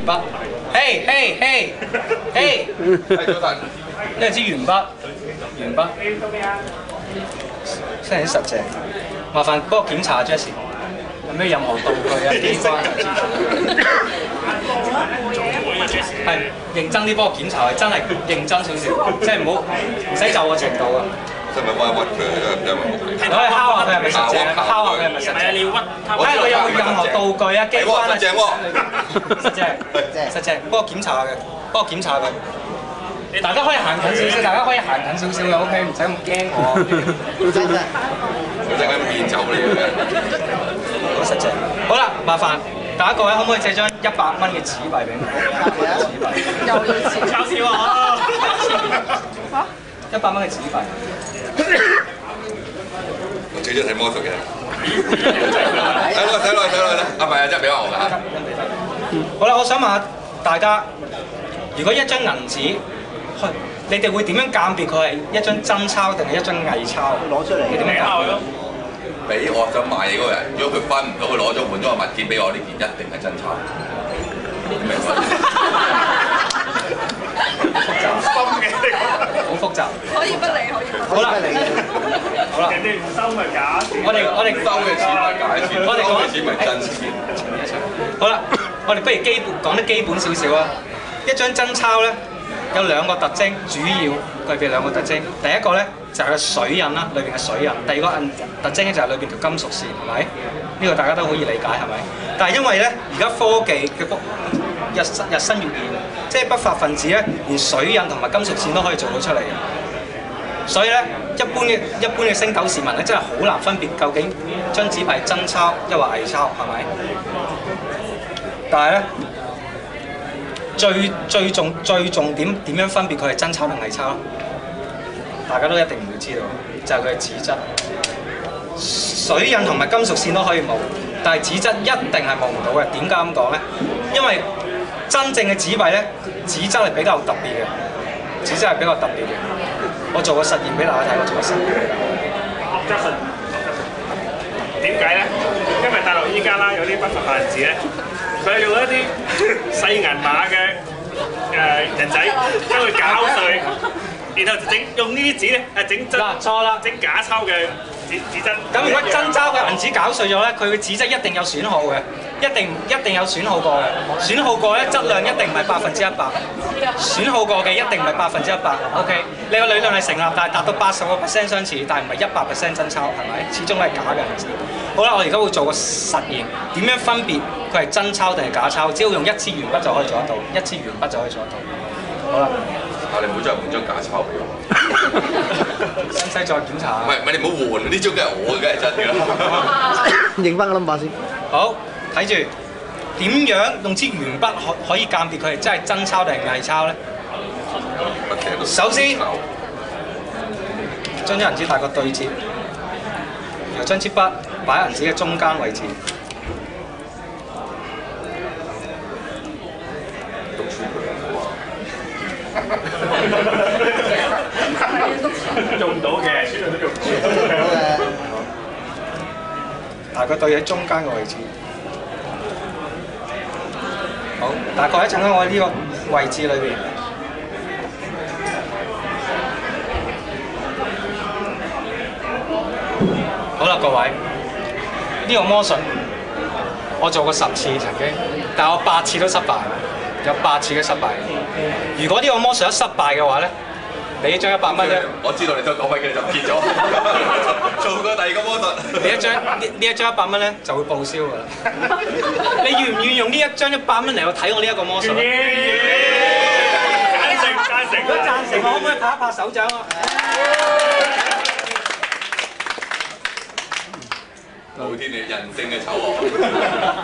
筆。嘿嘿嘿嘿，係早晨。呢係支鉛筆，鉛筆，真係實淨。麻煩幫我檢查下 Jessie， 有咩任何道具啊、機關啊係認真啲幫我檢查，係真係認真少少，即係唔使就我程度啊。使唔使幫佢屈佢？因為冇睇。攞去敲下佢係咪實淨？敲下佢係咪實淨？你要屈，睇下佢有冇任何道具啊、機關啊。實淨喎，實淨，實淨，幫我檢查下佢，幫我檢查下佢。大家可以行近少少，大家可以行近少少嘅 ，OK， 唔使咁驚我。佢陣間變走你嘅。好實淨。好啦，麻煩大家各位可唔可以借張100蚊嘅紙幣俾我？紙幣。又要錢？搞笑啊！嚇？100蚊嘅紙幣。我最中意睇魔術嘅。睇落啦！啊唔係啊，真係俾我㗎。好啦，我想問下大家，如果一張銀紙，你哋會點樣鑑別佢係一張真鈔定係一張偽鈔？攞出嚟，你點樣鑑別？俾我想買嘢嗰個人，如果佢分唔到，佢攞咗換咗個物件俾我，呢件一定係真鈔。明白？好複雜。可以不理，可以不理。好啦，好啦。人哋唔收咪假錢。我哋收嘅錢咪假錢，我哋收嘅錢咪真錢。好啦，我哋不如講得基本少少啊。一張真鈔咧有兩個特徵，主要具備兩個特徵。第一個咧就係個水印啦，裏邊嘅水印。第二個特徵咧就係裏邊條金屬線，係咪？呢個大家都可以理解，係咪？但係因為咧而家科技嘅日新月異，即係不法分子咧連水印同埋金屬線都可以做到出嚟嘅。所以咧，一般嘅星斗市民咧，真係好難分別究竟張紙幣係真鈔抑或偽鈔，係咪？但係咧，最重點點樣分別佢係真鈔定偽鈔？大家都一定唔會知道，就係佢嘅紙質。水印同埋金屬線都可以冇，但係紙質一定係冇唔到嘅。點解咁講咧？因為真正嘅紙幣咧，紙質係比較特別嘅，紙質係比較特別嘅。我做個實驗俾大家睇，我做個實驗俾大家。點解咧？因為大陸依家啦，有啲不法分子咧，佢係用一啲細銀碼嘅人仔將佢攪碎，然後就用呢啲紙咧整真錯啦，整假鈔嘅紙質。咁如果真鈔嘅銀紙攪碎咗咧，佢嘅紙質一定有損耗嘅，一定有損耗過嘅。損耗過咧，質量一定唔係100%，損耗過嘅一定唔係100%。OK， 你個理論係成立，但係達到80%相似，但係唔係100%真鈔，係咪？始終都係假嘅銀紙。好啦，我而家會做個實驗，點樣分別佢係真鈔定係假鈔？只要用一支鉛筆就可以做得到，一支鉛筆就可以做得到。好啦。啊！你唔好再換張假鈔俾我。使唔使再檢查？唔係你唔好換，呢張梗係我，梗係真㗎啦。認翻個 number 先。好，睇住點樣用支鉛筆可以鑑別佢係真係真鈔定係偽鈔咧？首先，將張銀紙大個對折，然後將支筆擺喺銀紙嘅中間位置。做唔到嘅，書都用唔到。大概對喺中間嘅位置。好，大概一陣間我喺呢個位置裏邊。好啦，各位，呢個魔術我做過10次曾經，但我8次都失敗，有8次嘅失敗。如果呢個魔術一失敗嘅話咧，你一張100蚊咧，我知道你想講乜嘅就結咗，做過第二個魔術。呢一張100蚊咧就會報銷㗎啦。你願唔願意用呢一張100蚊嚟去睇我呢一個魔術？贊成。如果贊成，我可唔可以拍一拍手掌啊？老天，你人性嘅醜惡。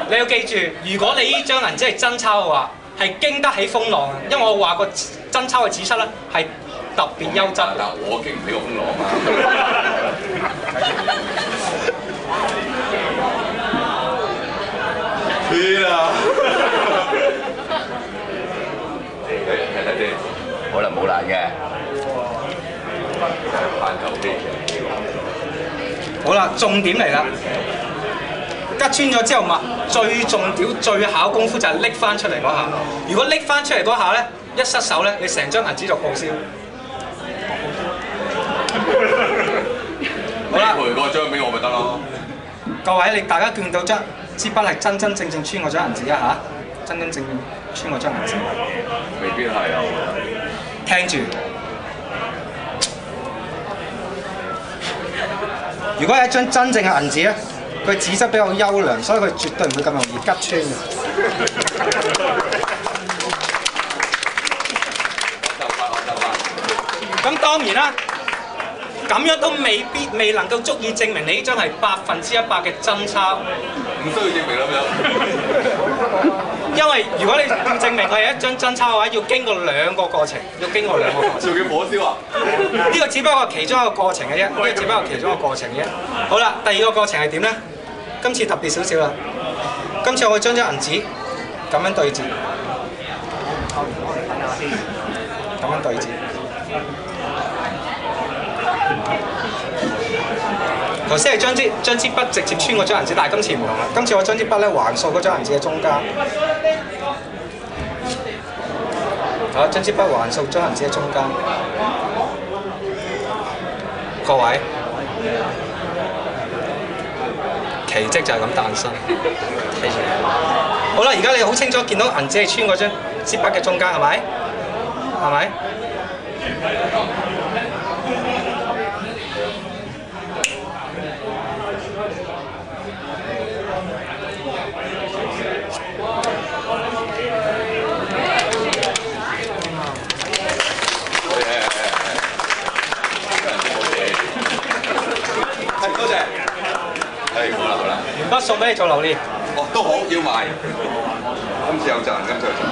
你要記住，如果你呢張銀紙係真鈔嘅話，係經得起風浪嘅，因為我話過真鈔嘅紙質咧係特別優質。但我經唔起個風浪嘛。天啊！睇先，可能冇爛嘅，棒球機。好啦，重點嚟啦！吉穿咗之後嘛，最重點、最考功夫就係拎翻出嚟嗰下。如果拎翻出嚟嗰下咧，一失手咧，你成張銀紙就報銷。好啦，賠個張俾我咪得咯。各位，大家見到支筆係真真正正穿過張銀紙啊嚇，真真正正穿過張銀紙。未必係啊，聽住，如果係一張真正嘅銀紙咧，佢紙質比較優良，所以佢絕對唔會咁容易拮穿嘅。咁當然啦，咁樣都未能夠足以證明你呢張係100%嘅真鈔。唔需要證明咁樣。因為如果你要證明佢係一張真鈔嘅話，要經過兩個過程，仲要火燒啊！呢個只不過係其中一個過程嘅啫，呢個只不過係其中一個過程嘅啫。好啦，第二個過程係點咧？今次特別少少啦。今次我會將張銀紙咁樣對折，咁樣對折。頭先係將支筆直接穿過張銀紙，但係今次唔同啦。今次我將支筆咧橫掃嗰張銀紙嘅中間。好，將支筆橫掃張銀紙嘅中間。各位，奇蹟就係咁誕生。好啦，而家你好清楚見到銀紙係穿過張支筆嘅中間，係咪？係咪？多謝。係，好啦。鉛筆送俾你做留念。哦，都好，要賣。今次有賺，今次有賺。